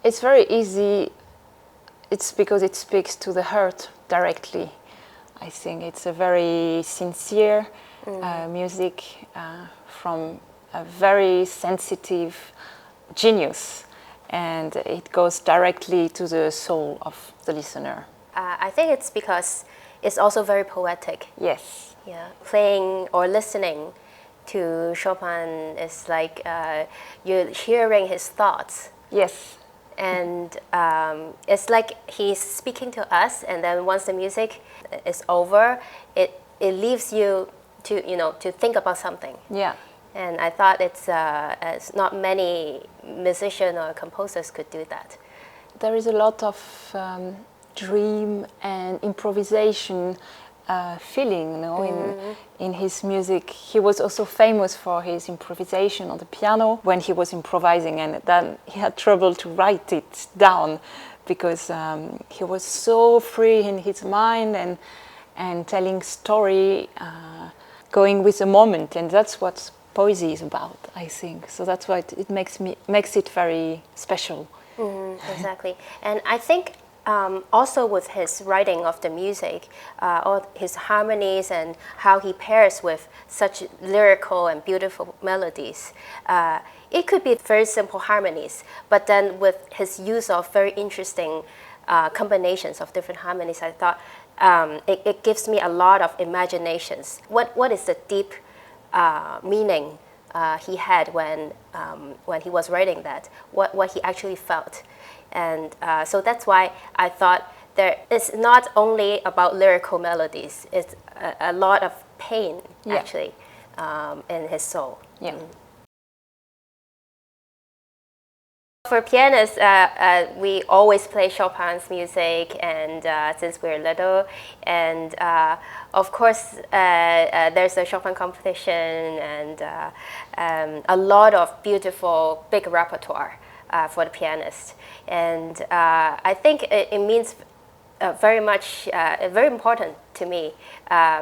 It's very easy. It's because it speaks to the heart directly. I think it's a very sincere music from a very sensitive genius, and it goes directly to the soul of the listener. I think it's because it's also very poetic. Yes. Yeah, playing or listening to Chopin is like you're hearing his thoughts. Yes. And it's like he's speaking to us, and then once the music is over, it leaves you to think about something. Yeah. And I thought it's not many musicians or composers could do that. There is a lot of dream and improvisation feeling, in his music. He was also famous for his improvisation on the piano when he was improvising, and then he had trouble to write it down because he was so free in his mind and telling story, going with the moment, and that's what poesy is about, I think. So that's why it makes it very special. Exactly, and I think. Also with his writing of the music, all his harmonies and how he pairs with such lyrical and beautiful melodies. It could be very simple harmonies, but then with his use of very interesting combinations of different harmonies, I thought it gives me a lot of imaginations. What is the deep meaning he had when he was writing that? What he actually felt? And so that's why I thought it's not only about lyrical melodies, it's a lot of pain, actually, in his soul. Yeah. For pianists, we always play Chopin's music, and since we're little, and of course there's a Chopin competition and a lot of beautiful big repertoire for the pianist, and I think it means very much, very important to me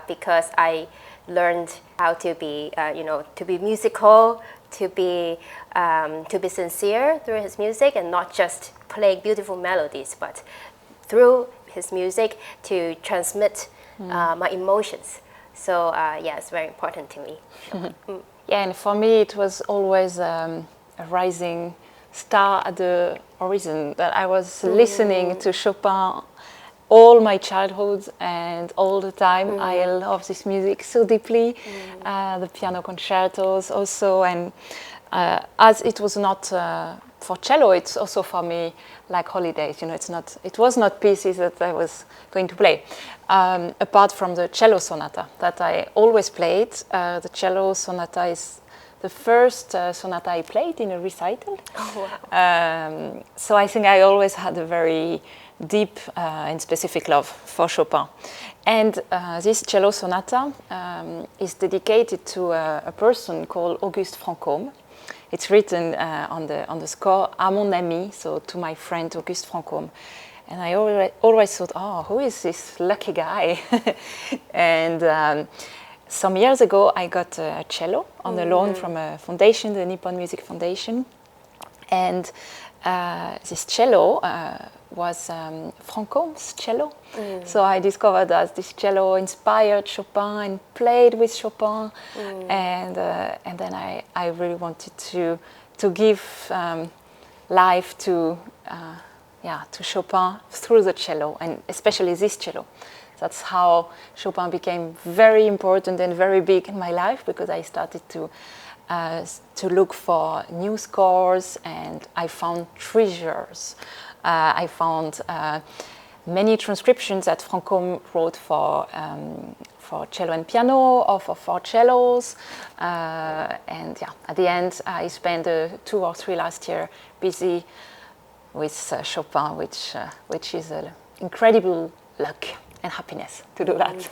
because I learned how to be, to be musical, to be sincere through his music, and not just playing beautiful melodies, but through his music to transmit my emotions. So yeah, it's very important to me. Yeah, and for me it was always a rising star at the horizon, that I was listening to Chopin all my childhood and all the time. I love this music so deeply, the piano concertos also, and as it was not for cello, it's also for me like holidays. It was not pieces that I was going to play, apart from the cello sonata that I always played. The cello sonata is the first sonata I played in a recital. Oh, wow. So I think I always had a very deep and specific love for Chopin. And this cello sonata is dedicated to a person called Auguste Franchomme. It's written on the score, à mon ami, so to my friend Auguste Franchomme. And I always thought, who is this lucky guy? And some years ago, I got a cello on a loan from a foundation, the Nippon Music Foundation. And this cello was Franchomme's cello. So I discovered that this cello inspired Chopin and played with Chopin. And then I really wanted to give life to Chopin through the cello, and especially this cello. That's how Chopin became very important and very big in my life, because I started to look for new scores, and I found treasures. I found many transcriptions that Franchomme wrote for cello and piano, or for four cellos, and yeah, at the end I spent 2 or 3 last year busy with Chopin, which is an incredible luck and happiness to do that.